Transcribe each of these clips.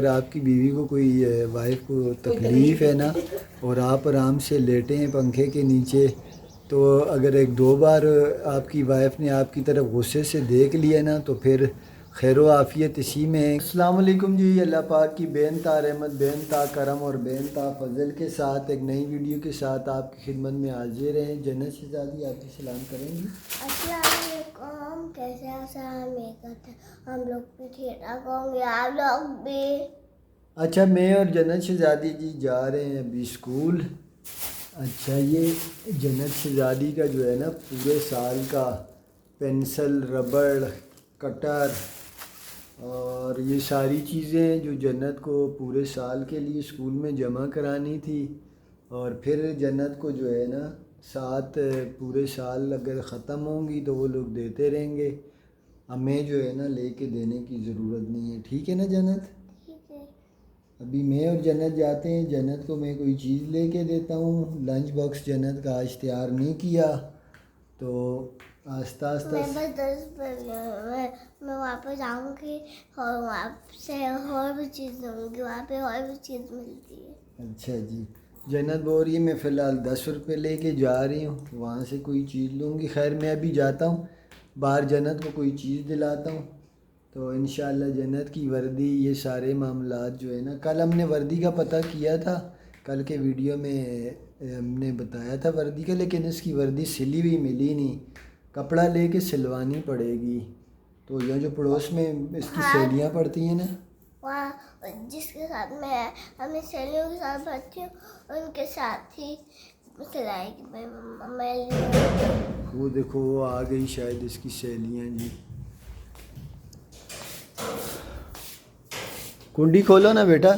اگر آپ کی بیوی کو کوئی وائف کو تکلیف ہے نا اور آپ آرام سے لیٹے ہیں پنکھے کے نیچے، تو اگر ایک دو بار آپ کی وائف نے آپ کی طرف غصے سے دیکھ لیا نا تو پھر خیر و عافیت اسی میں ہے۔ السلام علیکم جی، اللہ پاک کی بے انتہا رحمت، بے انتہا کرم اور بے انتہا فضل کے ساتھ ایک نئی ویڈیو کے ساتھ آپ کی خدمت میں حاضر ہیں۔ جنت شہزادی آپ کی سلام کریں گی۔ السلام علیکم، کیسے ہم لوگ بھی ٹھیک ٹھاک ہوں گے، آپ لوگ بھی؟ اچھا، میں اور جنت شہزادی جی جا رہے ہیں ابھی اسکول۔ اچھا، یہ جنت شہزادی کا جو ہے نا پورے سال کا پینسل، ربڑ، کٹر اور یہ ساری چیزیں جو جنت کو پورے سال کے لیے اسکول میں جمع کرانی تھی، اور پھر جنت کو جو ہے نا ساتھ پورے سال اگر ختم ہوں گی تو وہ لوگ دیتے رہیں گے، ہمیں جو ہے نا لے کے دینے کی ضرورت نہیں ہے۔ ٹھیک ہے نا جنت؟ ٹھیک ہے۔ ابھی میں اور جنت جاتے ہیں، جنت کو میں کوئی چیز لے کے دیتا ہوں۔ لنچ باکس جنت کا آج تیار نہیں کیا، تو آہستہ آہستہ میں بس 10 بجے میں واپس آؤں گی اور وہاں سے اور بھی چیز لوں گی، وہاں پہ اور بھی چیز ملتی ہے۔ اچھا جی، جنت بول رہی ہے میں فی الحال 10 روپے لے کے جا رہی ہوں، وہاں سے کوئی چیز لوں گی۔ خیر میں ابھی جاتا ہوں باہر، جنت کو کوئی چیز دلاتا ہوں، تو انشاءاللہ جنت کی وردی، یہ سارے معاملات جو ہے نا، کل ہم نے وردی کا پتہ کیا تھا، کل کے ویڈیو میں ہم نے بتایا تھا وردی کا، لیکن اس کی وردی سلی ہوئی ملی نہیں، کپڑا لے کے سلوانی پڑے گی۔ تو یہ جو پڑوس میں اس کی سہیلیاں پڑھتی ہیں نا، وہاں جس کے ساتھ میں اپنی سہیلیوں کے ساتھ پڑھتی ہوں، ان کے ساتھ ہی سلائی کی میں وہ دیکھو وہ آ گئی شاید اس کی سہیلیاں جی۔ کنڈی کھولو نا بیٹا۔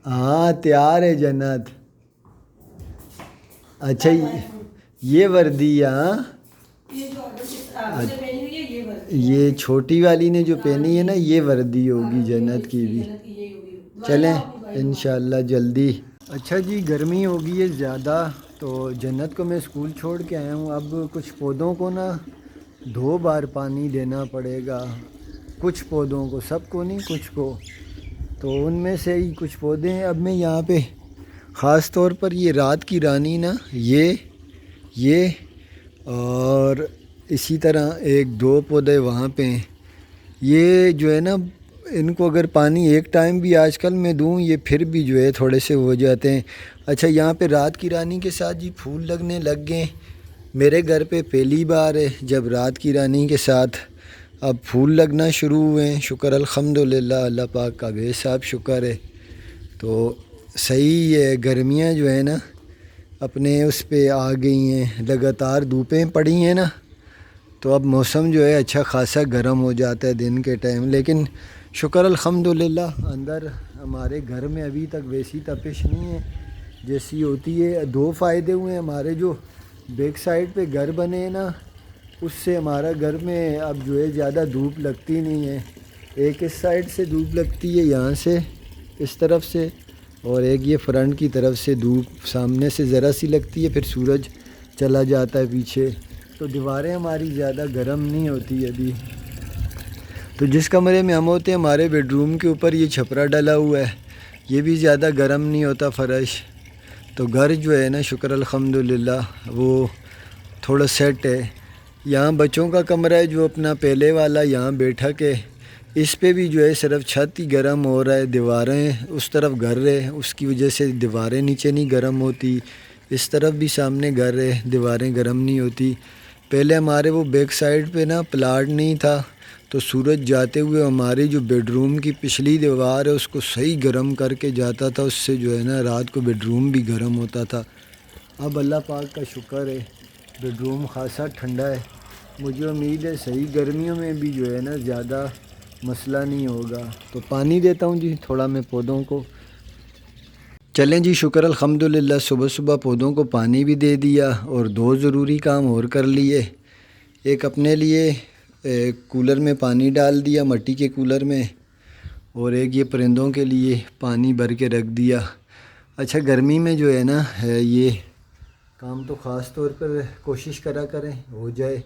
ہاں تیار ہے جنت۔ اچھا یہ وردی، ہاں یہ چھوٹی والی نے جو پہنی ہے نا یہ وردی ہوگی جنت کی بھی۔ چلیں انشاءاللہ جلدی۔ اچھا جی، گرمی ہوگی ہے زیادہ، تو جنت کو میں اسکول چھوڑ کے آیا ہوں۔ اب کچھ پودوں کو نا 2 بار پانی دینا پڑے گا، کچھ پودوں کو، سب کو نہیں، کچھ کو، تو ان میں سے ہی کچھ پودے ہیں۔ اب میں یہاں پہ خاص طور پر یہ رات کی رانی نا، یہ اور اسی طرح 1-2 پودے وہاں پہ ہیں، یہ جو ہے نا ان کو اگر پانی ایک ٹائم بھی آج کل میں دوں یہ پھر بھی جو ہے تھوڑے سے ہو جاتے ہیں۔ اچھا یہاں پہ رات کی رانی کے ساتھ جی پھول لگنے لگ گئے، میرے گھر پہ پہلی بار ہے جب رات کی رانی کے ساتھ اب پھول لگنا شروع ہوئے ہیں۔ شکر الحمدللہ، اللہ پاک کا بے حساب شکر ہے۔ تو صحیح ہے، گرمیاں جو ہے نا اپنے اس پہ آ گئی ہیں، لگاتار دھوپیں پڑی ہیں نا، تو اب موسم جو ہے اچھا خاصا گرم ہو جاتا ہے دن کے ٹائم، لیکن شکر الحمدللہ اندر ہمارے گھر میں ابھی تک ویسی تپش نہیں ہے جیسی ہوتی ہے۔ 2 فائدے ہوئے ہیں، ہمارے جو بیک سائڈ پہ گھر بنے ہیں نا اس سے ہمارا گھر میں اب جو ہے زیادہ دھوپ لگتی نہیں ہے۔ ایک اس سائڈ سے دھوپ لگتی ہے یہاں سے اس طرف سے، اور ایک یہ فرنٹ کی طرف سے دھوپ سامنے سے ذرا سی لگتی ہے، پھر سورج چلا جاتا ہے پیچھے، تو دیواریں ہماری زیادہ گرم نہیں ہوتی ابھی۔ تو جس کمرے میں ہم ہوتے ہیں ہمارے بیڈروم کے اوپر یہ چھپرا ڈلا ہوا ہے، یہ بھی زیادہ گرم نہیں ہوتا فرش، تو گھر جو ہے نا شکر الحمدللہ وہ تھوڑا سیٹ ہے۔ یہاں بچوں کا کمرہ ہے جو اپنا پہلے والا، یہاں بیٹھا کے اس پہ بھی جو ہے صرف چھت ہی گرم ہو رہا ہے، دیواریں اس طرف گھر ہے اس کی وجہ سے دیواریں نیچے نہیں گرم ہوتی، اس طرف بھی سامنے گھر ہے دیواریں گرم نہیں ہوتی۔ پہلے ہمارے وہ بیک سائڈ پہ نا پلاٹ نہیں تھا، تو سورج جاتے ہوئے ہماری جو بیڈروم کی پچھلی دیوار ہے اس کو صحیح گرم کر کے جاتا تھا، اس سے جو ہے نا رات کو بیڈروم بھی گرم ہوتا تھا۔ اب اللہ پاک کا شکر ہے بیڈروم خاصا ٹھنڈا ہے، مجھے امید ہے صحیح گرمیوں میں بھی جو ہے نا زیادہ مسئلہ نہیں ہوگا۔ تو پانی دیتا ہوں جی تھوڑا میں پودوں کو۔ چلیں جی شکر الحمدللہ، صبح صبح پودوں کو پانی بھی دے دیا اور 2 ضروری کام اور کر لیے۔ ایک اپنے لیے کولر میں پانی ڈال دیا، مٹی کے کولر میں، اور ایک یہ پرندوں کے لیے پانی بھر کے رکھ دیا۔ اچھا گرمی میں جو ہے نا یہ کام تو خاص طور پر کوشش کرا کریں ہو جائے،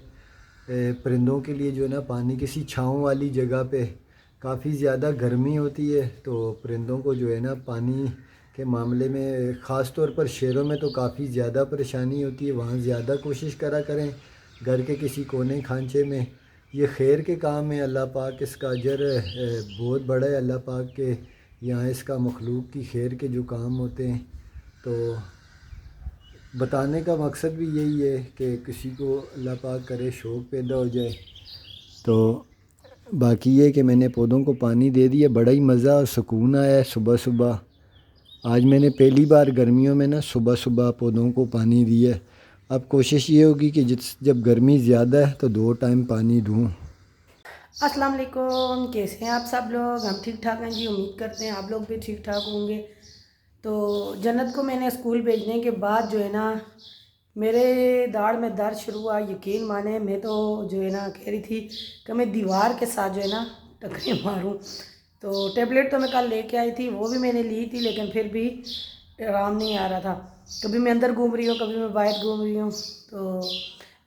پرندوں کے لیے جو ہے نا پانی کسی چھاؤں والی جگہ پہ کافی زیادہ گرمی ہوتی ہے، تو پرندوں کو جو ہے نا پانی کے معاملے میں خاص طور پر شہروں میں تو کافی زیادہ پریشانی ہوتی ہے، وہاں زیادہ کوشش کرا کریں گھر کے کسی کونے کھانچے میں۔ یہ خیر کے کام ہے، اللہ پاک اس کا اجر بہت بڑا ہے، اللہ پاک کے یہاں اس کا مخلوق کی خیر کے جو کام ہوتے ہیں، تو بتانے کا مقصد بھی یہی ہے کہ کسی کو اللہ پاک کرے شوق پیدا ہو جائے۔ تو باقی یہ کہ میں نے پودوں کو پانی دے دیا، بڑا ہی مزہ اور سکون آیا ہے صبح صبح۔ آج میں نے پہلی بار گرمیوں میں نا صبح صبح پودوں کو پانی دیا ہے۔ اب کوشش یہ ہوگی کہ جب گرمی زیادہ ہے تو 2 ٹائم پانی دوں۔ السلام علیکم، کیسے ہیں آپ سب لوگ؟ ہم ٹھیک ٹھاک ہیں جی، امید کرتے ہیں آپ لوگ بھی ٹھیک ٹھاک ہوں گے۔ تو جنت کو میں نے اسکول بھیجنے کے بعد جو ہے نا میرے داڑھ میں درد شروع ہوا، یقین مانیں میں تو جو ہے نا کہہ رہی تھی کہ میں دیوار کے ساتھ جو ہے نا ٹکرے ماروں۔ تو ٹیبلٹ تو میں کل لے کے آئی تھی، وہ بھی میں نے لی تھی، لیکن پھر بھی آرام نہیں آ رہا تھا۔ کبھی میں اندر گھوم رہی ہوں، کبھی میں باہر گھوم رہی ہوں۔ تو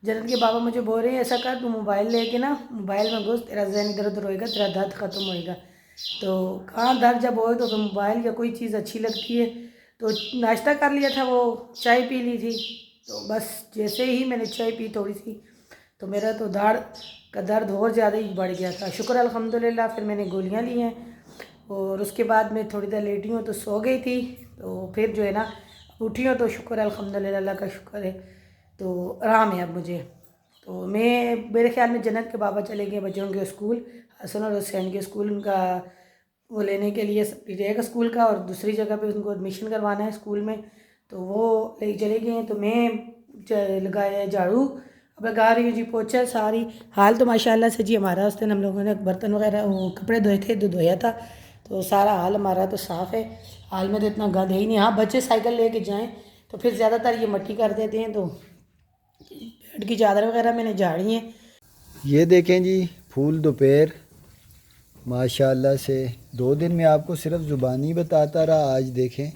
جنت کے بابا مجھے بول رہے ہیں ایسا کر تو موبائل لے کے نا موبائل میں گھس، تیرا ذہن ادھر ادھر ہوئے گا، تیرا درد ختم ہوئے گا۔ تو کہاں درد جب ہوئے تو پھر موبائل یا کوئی چیز اچھی لگتی ہے۔ تو ناشتہ کر لیا تھا، وہ چائے پی لی تھی، تو بس جیسے ہی میں نے چائے پی تھوڑی سی تو میرا تو داڑھ کا درد اور زیادہ ہی بڑھ گیا تھا۔ شکر الحمدللہ، پھر میں نے گولیاں لی ہیں اور اس کے بعد میں تھوڑی دیر لیٹی ہوں تو سو گئی تھی، تو پھر جو ہے نا اٹھی ہوں تو شکر الحمدللہ، اللہ کا شکر ہے، تو آرام ہے اب مجھے۔ تو میں میرے خیال میں جنت کے بابا چلے گئے بچوں کے اسکول، حسن اور حسین کے اسکول، ان کا وہ لینے کے لیے ایک اسکول کا اور دوسری جگہ پہ ان کو ایڈمیشن کروانا ہے اسکول میں، تو وہ لے چلے گئے ہیں۔ تو میں لگایا جھاڑو، اب لگا رہی ہوں جی پوچھا ساری۔ حال تو ماشاءاللہ سے جی ہمارا اس دن ہم لوگوں نے برتن وغیرہ وہ کپڑے دھوئے تھے، دھویا تھا، تو سارا حال ہمارا تو صاف ہے، حال میں تو اتنا گند ہے ہی نہیں۔ ہاں بچے سائیکل لے کے جائیں تو پھر زیادہ تر یہ مٹی کر دیتے ہیں، تو بیڈ کی چادر وغیرہ میں نے جھاڑی ہیں۔ یہ دیکھیں جی پھول دوپہر ماشاءاللہ سے 2 دن میں آپ کو صرف زبانی بتاتا رہا، آج دیکھیں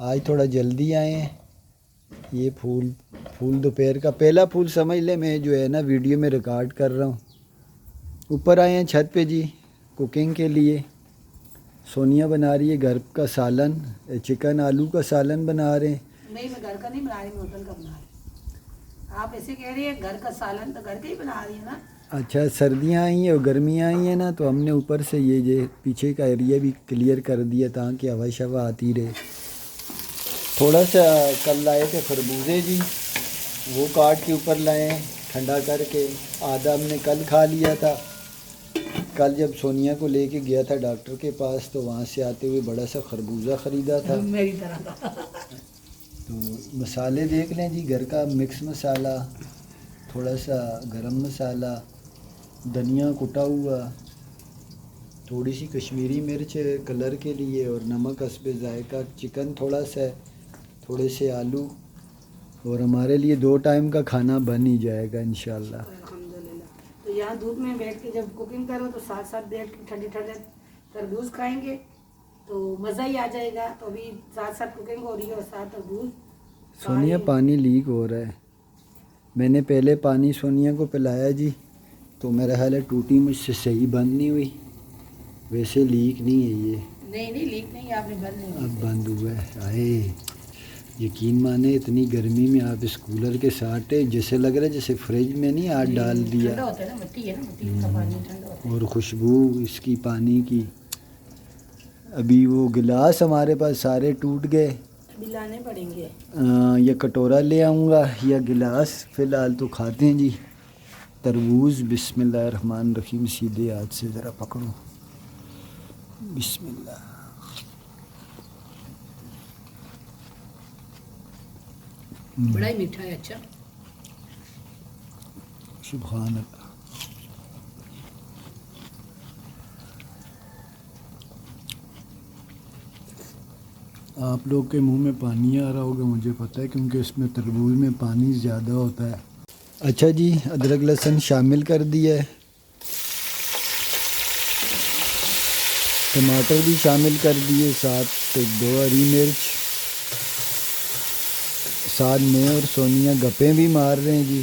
آج تھوڑا جلدی آئے ہیں۔ یہ پھول دوپہر کا پہلا پھول سمجھ لیں، میں جو ہے نا ویڈیو میں ریکارڈ کر رہا ہوں۔ اوپر آئے ہیں چھت پہ جی کوکنگ کے لیے، سونیا بنا رہی ہے گھر کا سالن، چکن آلو کا سالن بنا رہے ہیں۔ نہیں میں گھر کا نہیں بنا رہی، میں ہوٹل کا بنا رہی ہوں۔ آپ ایسے کہہ رہی ہیں گھر کا سالن، تو گھر کا ہی بنا رہی ہیں نا۔ اچھا سردیاں آئی ہیں اور گرمیاں آئی ہیں نا، تو ہم نے اوپر سے یہ پیچھے کا ایریا بھی کلیئر کر دیا تاکہ ہوا شوا آتی رہے۔ تھوڑا سا کل لائے تھے خربوزے جی، وہ کاٹ کے اوپر لائے ہیں ٹھنڈا کر کے، آدھا ہم نے کل کھا لیا تھا۔ کل جب سونیا کو لے کے گیا تھا ڈاکٹر کے پاس تو وہاں سے آتے ہوئے بڑا سا خربوزہ خریدا تھا۔ میری طرح تو مسالے دیکھ لیں جی، گھر کا مکس مسالہ، تھوڑا سا گرم مسالہ، دھنیا کٹا ہوا، تھوڑی سی کشمیری مرچ کلر کے لیے، اور نمک حسب ذائقہ، چکن تھوڑا سا، تھوڑے سے آلو، اور ہمارے لیے 2 ٹائم کا کھانا بن ہی جائے گا انشاءاللہ۔ الحمدللہ۔ تو یہاں دھوپ میں بیٹھ کے جب کوکنگ کرو تو ساتھ ساتھ بیٹھ کے ٹھنڈے ٹھنڈے تربوز کھائیں گے تو مزہ ہی آ جائے گا۔ تو ابھی ساتھ ساتھ کوکنگ ہو رہی ہے اور ساتھ تربوز۔ سونیا پانی لیک ہو رہا ہے، میں نے پہلے پانی سونیا کو پلایا جی، تو میرا خیال ہے ٹوٹی مجھ سے صحیح بند نہیں ہوئی، ویسے لیک نہیں ہے یہ، نہیں لیک نہیں، آپ نے بند نہیں اب بند ہوا ہے۔ آئے یقین مانے اتنی گرمی میں آپ اس کولر کے ساتھ جیسے لگ رہا ہے جیسے فریج میں نہیں ہاتھ ڈال دیا، ٹھنڈا ہوتا ہے نا، مٹی ہے نا، مٹی کا پانی ٹھنڈا ہوتا ہے۔ اور خوشبو اس کی پانی کی۔ ابھی وہ گلاس ہمارے پاس سارے ٹوٹ گئے، ابھی لانے پڑیں گے۔ یا کٹورا لے آؤں گا یا گلاس، فی الحال تو کھاتے ہیں جی تربوز۔ بسم اللہ الرحمن الرحیم، سیدھے ہاتھ سے ذرا پکڑو، بسم اللہ۔ بڑا ہی میٹھا ہے، اچھا سبحان اللہ۔ آپ لوگ کے منہ میں پانی آ رہا ہوگا، مجھے پتہ ہے کیونکہ اس میں تربوز میں پانی زیادہ ہوتا ہے۔ اچھا جی ادرک لہسن شامل کر دیا ہے، ٹماٹر بھی شامل کر دیے، ساتھ 2 ہری مرچ، ساتھ میں اور سونیا گپیں بھی مار رہے ہیں جی۔